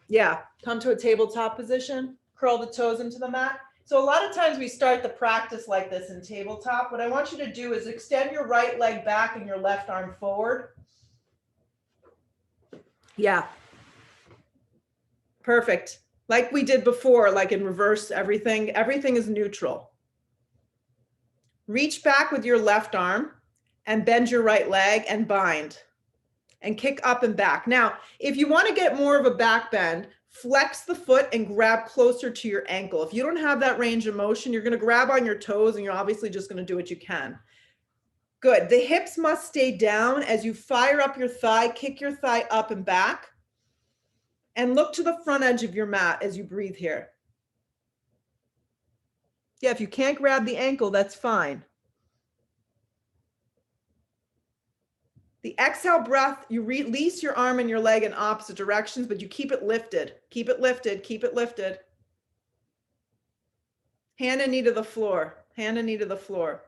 Yeah, come to a tabletop position, curl the toes into the mat. So a lot of times we start the practice like this in tabletop. What I want you to do is extend your right leg back and your left arm forward. Yeah. Perfect. Like we did before, like in reverse, everything is neutral. Reach back with your left arm and bend your right leg and bind and kick up and back. Now, if you want to get more of a back bend, flex the foot and grab closer to your ankle. If you don't have that range of motion, you're going to grab on your toes and you're obviously just going to do what you can. Good. The hips must stay down as you fire up your thigh, kick your thigh up and back. And look to the front edge of your mat as you breathe here. Yeah, if you can't grab the ankle, that's fine. The exhale breath, you release your arm and your leg in opposite directions, but you keep it lifted. Keep it lifted, keep it lifted. Hand and knee to the floor, hand and knee to the floor.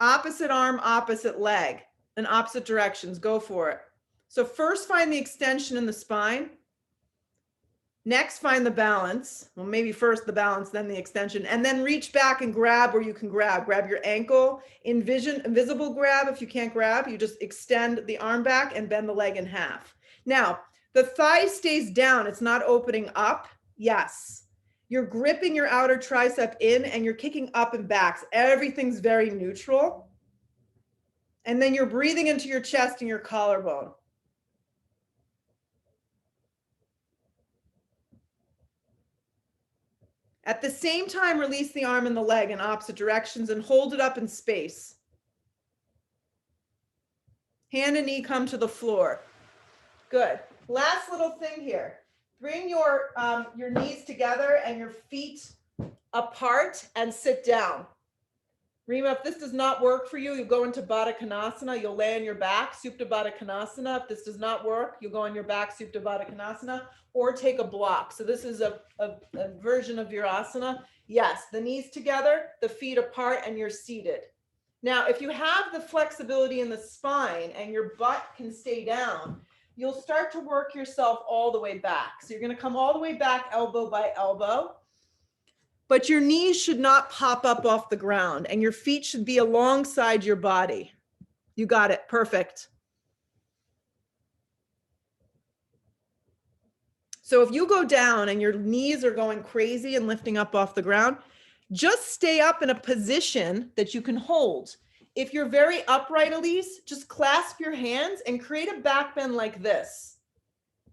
Opposite arm, opposite leg, in opposite directions, go for it. So first find the extension in the spine. Next, find the balance. Well, maybe first the balance, then the extension, and then reach back and grab where you can grab. Grab your ankle, invisible grab. If you can't grab, you just extend the arm back and bend the leg in half. Now, the thigh stays down. It's not opening up. Yes. You're gripping your outer tricep in and you're kicking up and back. So everything's very neutral. And then you're breathing into your chest and your collarbone. At the same time, release the arm and the leg in opposite directions and hold it up in space. Hand and knee come to the floor. Good. Last little thing here. Bring your knees together and your feet apart and sit down. Rima, if this does not work for you, you go into Baddha Konasana. You'll lay on your back, Supta Baddha Konasana. If this does not work, you'll go on your back, Supta Baddha Konasana, or take a block. So this is a version of your asana. Yes, the knees together, the feet apart, and you're seated. Now, if you have the flexibility in the spine and your butt can stay down, you'll start to work yourself all the way back. So you're going to come all the way back, elbow by elbow. But your knees should not pop up off the ground and your feet should be alongside your body. You got it. Perfect. So if you go down and your knees are going crazy and lifting up off the ground, just stay up in a position that you can hold. If you're very upright, Elise, just clasp your hands and create a back bend like this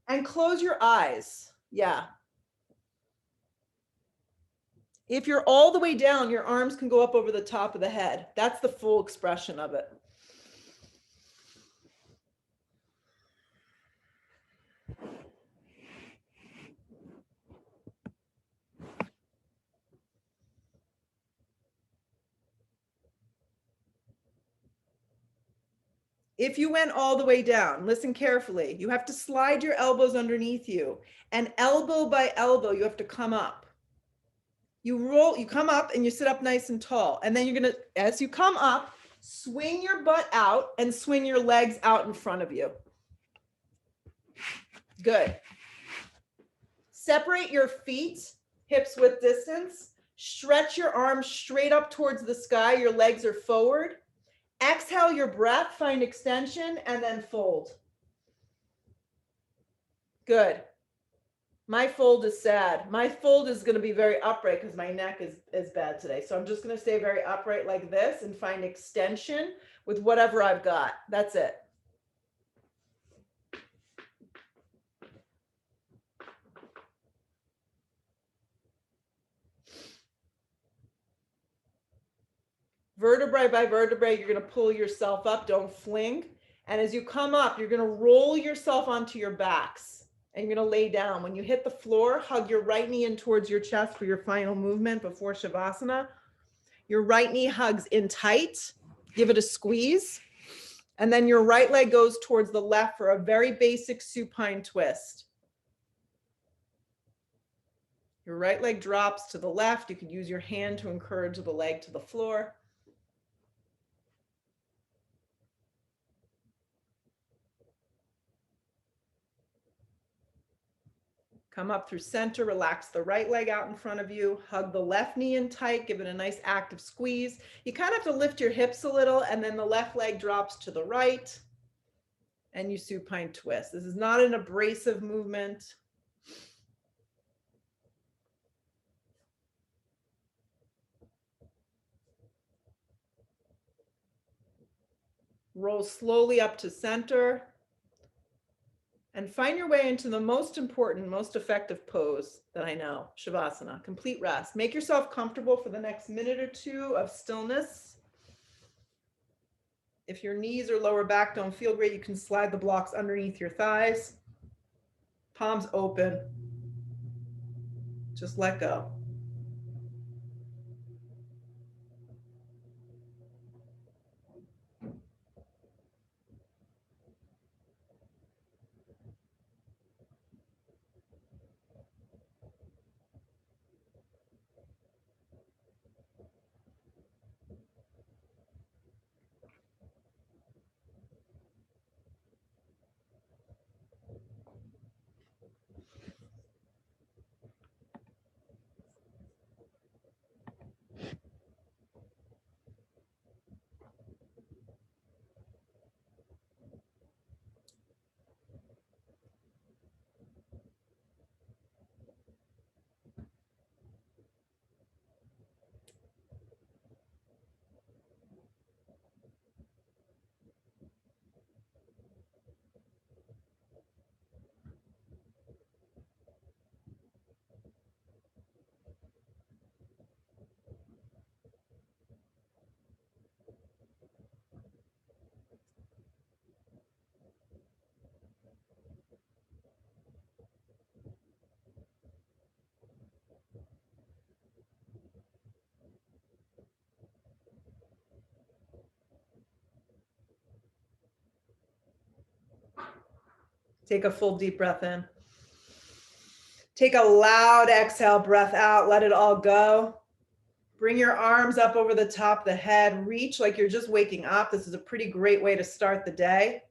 and close your eyes. Yeah. If you're all the way down, your arms can go up over the top of the head. That's the full expression of it. If you went all the way down, listen carefully. You have to slide your elbows underneath you, and elbow by elbow, you have to come up. You come up and you sit up nice and tall. And then you're going to, as you come up, swing your butt out and swing your legs out in front of you. Good. Separate your feet, hips width distance. Stretch your arms straight up towards the sky. Your legs are forward. Exhale your breath, find extension, and then fold. Good. My fold is sad. My fold is going to be very upright because my neck is bad today. So I'm just going to stay very upright like this and find extension with whatever I've got. That's it. Vertebrae by vertebrae, you're going to pull yourself up. Don't fling. And as you come up, you're going to roll yourself onto your backs. And you're going to lay down. When you hit the floor, hug your right knee in towards your chest for your final movement before Shavasana. Your right knee hugs in tight. Give it a squeeze. And then your right leg goes towards the left for a very basic supine twist. Your right leg drops to the left. You could use your hand to encourage the leg to the floor. Come up through center, relax the right leg out in front of you, hug the left knee in tight, give it a nice active squeeze. You kind of have to lift your hips a little and then the left leg drops to the right and you supine twist. This is not an abrasive movement. Roll slowly up to center. And find your way into the most important, most effective pose that I know, Shavasana, complete rest. Make yourself comfortable for the next minute or two of stillness. If your knees or lower back don't feel great, you can slide the blocks underneath your thighs. Palms open. Just let go. Take a full deep breath in. Take a loud exhale, breath out, let it all go. Bring your arms up over the top of the head. Reach like you're just waking up. This is a pretty great way to start the day.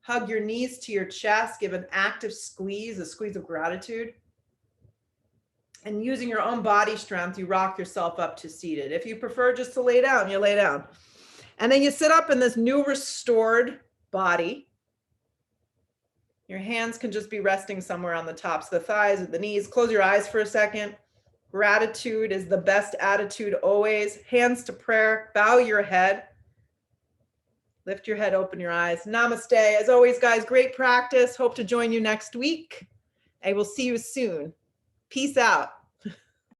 Hug your knees to your chest. Give an active squeeze, a squeeze of gratitude. And using your own body strength, you rock yourself up to seated. If you prefer just to lay down, you lay down. And then you sit up in this new restored body. Your hands can just be resting somewhere on the tops of the thighs or the knees. Close your eyes for a second. Gratitude is the best attitude always. Hands to prayer. Bow your head. Lift your head, open your eyes. Namaste. As always, guys, great practice. Hope to join you next week. I will see you soon. Peace out.